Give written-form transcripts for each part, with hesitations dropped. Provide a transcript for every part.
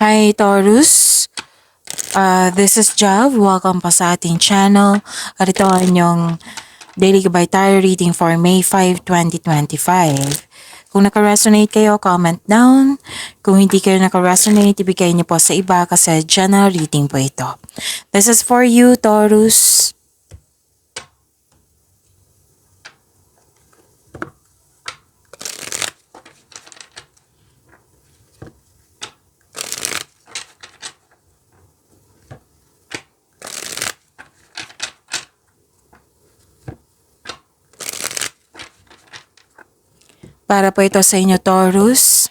Hi Taurus, this is Jav. Welcome pa sa ating channel. At ito ang inyong Daily Gabay Tarot Reading for May 5, 2025. Kung naka-resonate kayo, comment down. Kung hindi kayo naka-resonate, ibigay niyo po sa iba kasi general reading po ito. This is for you, Taurus. Para po ito sa inyo, Taurus.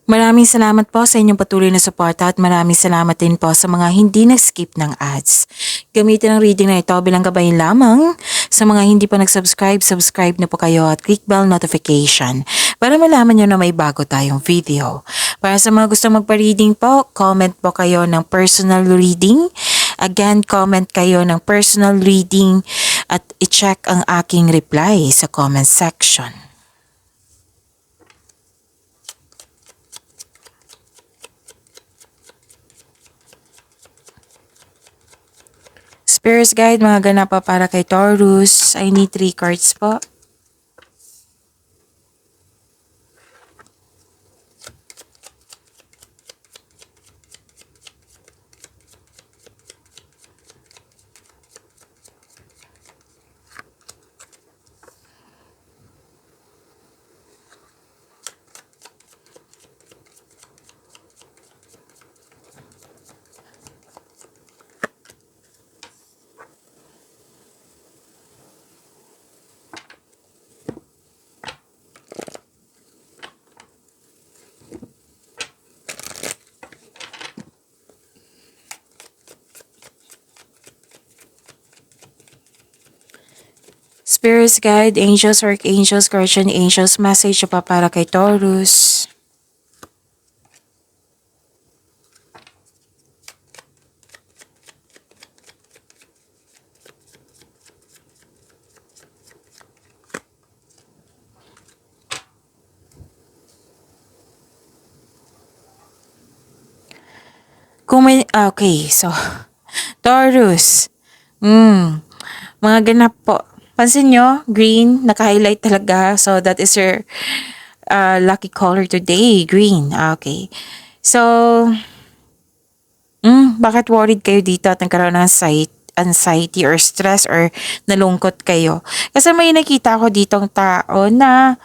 Maraming salamat po sa inyong patuloy na suporta at maraming salamat din po sa mga hindi nag-skip ng ads. Gamitin ang reading na ito bilang gabay lamang. Sa mga hindi pa nag-subscribe, subscribe na po kayo at click bell notification para malaman nyo na may bago tayong video. Para sa mga gustong magpa-reading po, comment po kayo ng personal reading. Again, comment kayo ng personal reading at i-check ang aking reply sa comment section. Spirits Guide, mga ganap pa para kay Taurus. I need 3 cards po. Spirits Guide, Angels, Archangels, Guardian Angels, message pa para kay Taurus. Okay, so, Taurus, mga ganap po. Pansin nyo, green, naka-highlight talaga. So, that is your lucky color today, green. Okay. So, bakit worried kayo dito at nagkaroon ng anxiety or stress or nalungkot kayo? Kasi may nakita ko ditong tao na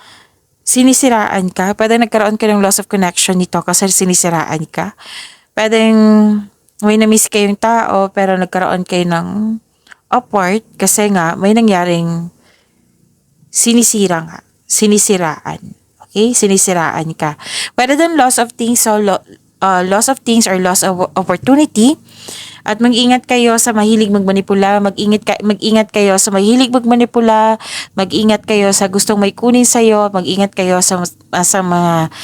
sinisiraan ka. Pwede nagkaroon ka ng loss of connection nito kasi sinisiraan ka. Pwedeng may na-miss kayong tao pero nagkaroon kayo ng apart kasi nga may nangyaring sinisiraan. Okay? Sinisiraan ka. Pwede din loss of things loss of things or loss of opportunity. At mag-ingat kayo sa mahilig magmanipula, mag-ingat kayo sa mahilig magmanipula, mag-ingat kayo sa gustong may kunin sa'yo, mag-ingat kayo sa mga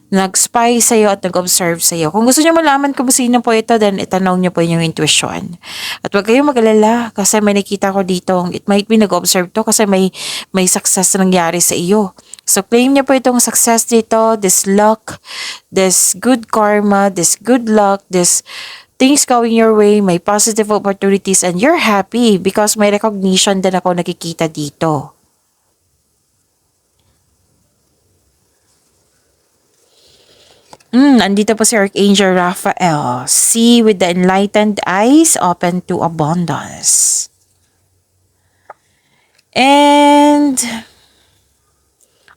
nag-spy sa'yo at nag-observe sa'yo. Kung gusto niyo malaman kung sino po ito, then itanong niyo po yung intuition. At huwag kayong mag-alala kasi may nakita ko dito, it might be nag-observe to kasi may success na nangyari sa iyo. So claim niyo po itong success dito, this luck, this good karma, this good luck, this things going your way, may positive opportunities and you're happy because may recognition din ako nakikita dito. Andito po si Archangel Raphael. See with the enlightened eyes, open to abundance. And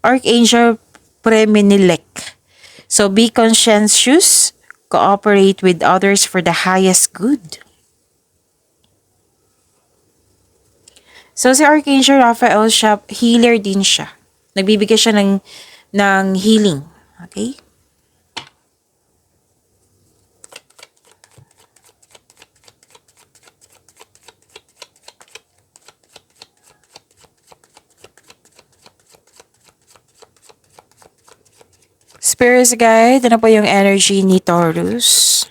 Archangel Preminilik. So be conscientious, cooperate with others for the highest good. So si Archangel Raphael, healer din siya. Nagbibigay siya ng healing. Okay? Spirits Guide, ano po yung energy ni Taurus?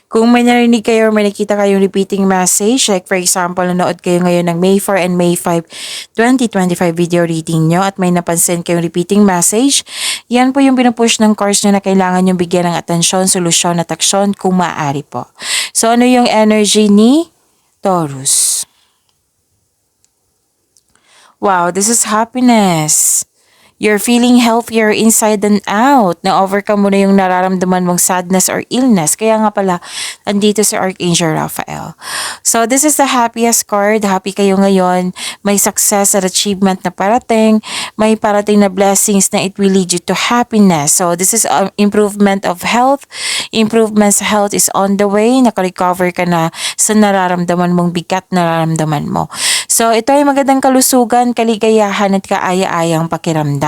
Kung may narinig kayo or may nakita kayong repeating message, like for example, nanood kayo ngayon ng May 4 and May 5, 2025 video reading nyo at may napansin kayong repeating message, yan po yung pinupush ng course nyo na kailangan yung bigyan ng atensyon, solusyon at aksyon kung maaari po. So ano yung energy ni Taurus? Wow, this is happiness. You're feeling healthier inside and out. Na-overcome mo na yung nararamdaman mong sadness or illness. Kaya nga pala, andito si Archangel Raphael. So, this is the happiest card. Happy kayo ngayon. May success at achievement na parating. May parating na blessings na it will lead you to happiness. So, this is improvement of health. Improvement sa health is on the way. Nakarecover ka na sa nararamdaman mong bigat nararamdaman mo. So, ito ay magandang kalusugan, kaligayahan at kaaya-ayang pakiramdam.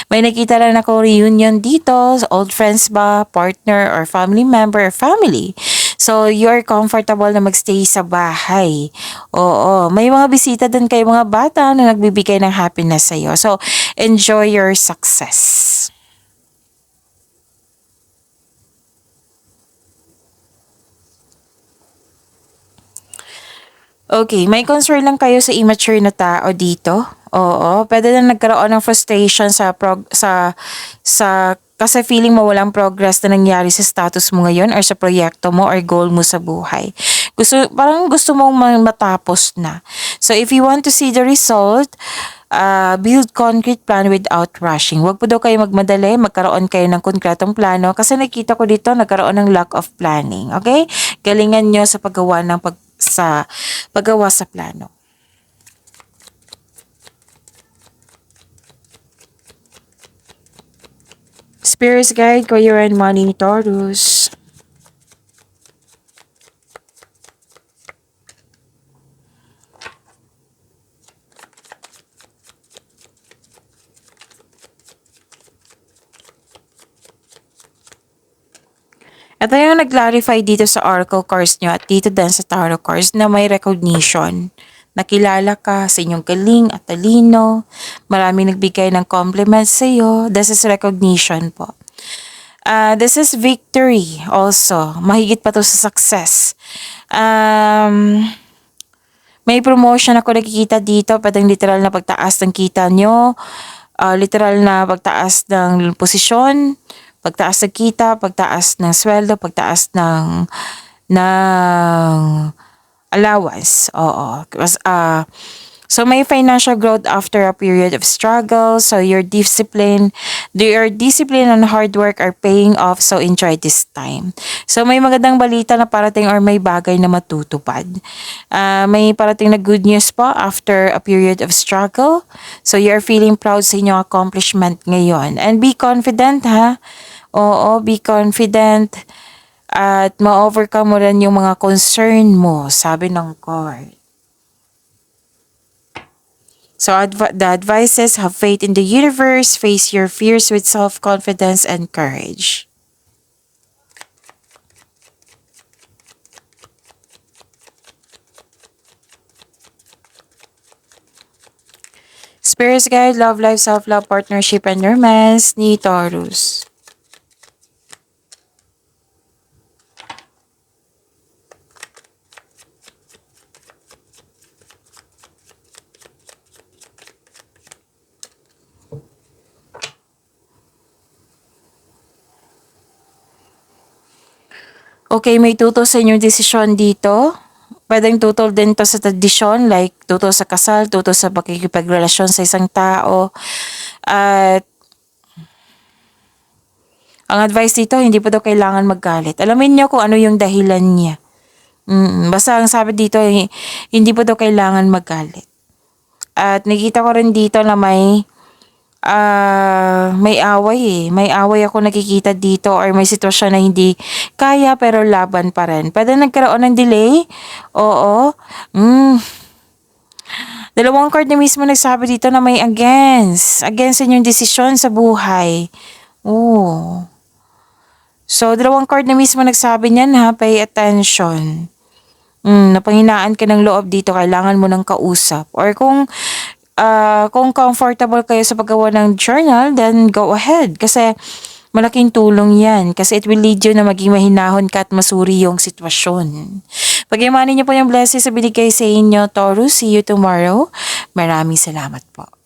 May nakita lang ako reunion dito, old friends ba, partner or family member or family. So, you're comfortable na magstay sa bahay. Oo, may mga bisita din kayo mga bata na nagbibigay ng happiness sa'yo. So, enjoy your success. Okay, may concern lang kayo sa immature na tao dito. Oo, pwede na nagkaroon ng frustration sa kasi feeling mo walang progress na nangyari sa status mo ngayon or sa proyekto mo or goal mo sa buhay. Parang gusto mong matapos na. So if you want to see the result, build concrete plan without rushing. Huwag po daw kayo magmadali, magkaroon kayo ng konkretong plano kasi nakita ko dito nagkaroon ng lack of planning. Okay? Galingan nyo sa paggawa sa plano. Spirits guide, career and money, Taurus. Ito yung nag-clarify dito sa Oracle cards nyo at dito din sa Tarot cards na may recognition. Nakilala ka sa inyong galing at talino. Maraming nagbigay ng compliments sa iyo. This is recognition po. This is victory also. Mahigit pa to sa success. May promotion ako nakikita dito. Pwedeng literal na pagtaas ng kita nyo. Literal na pagtaas ng posisyon. Pagtaas ng kita, pagtaas ng sweldo, pagtaas ng allowance. Oo. So may financial growth after a period of struggle. So your discipline and hard work are paying off. So enjoy this time. So may magandang balita na parating or may bagay na matutupad. May parating na good news po after a period of struggle. So you're feeling proud sa inyong accomplishment ngayon. And be confident ha. Oo, be confident. At ma-overcome mo rin yung mga concern mo, sabi ng card. So, the advice is, have faith in the universe, face your fears with self-confidence and courage. Spirits guide, love life, self-love, partnership, and romance ni Taurus. Okay, may tutol sa inyong desisyon dito. Pwedeng tutol din to sa tradisyon, like tutol sa kasal, tutol sa pakikipagrelasyon sa isang tao. At ang advice dito, hindi po daw kailangan magalit. Alamin nyo kung ano yung dahilan niya. Basta ang sabi dito, hindi po daw kailangan magalit. At nakita ko rin dito na may away eh. May away ako nakikita dito or may sitwasyon na hindi kaya pero laban pa rin. Pwede nagkaroon ng delay? Oo. Dalawang card na mismo nagsabi dito na may against inyong desisyon sa buhay. Oo. So, dalawang card na mismo nagsabi niyan ha, pay attention. Napanghinaan ka ng loob dito, kailangan mo ng kausap. Or kung comfortable kayo sa paggawa ng journal, then go ahead. Kasi malaking tulong yan kasi it will lead you na maging mahinahon ka at masuri yung sitwasyon. Pag-imanin niyo po yung blessings sa binigay sa inyo, Taurus. See you tomorrow. Maraming salamat po.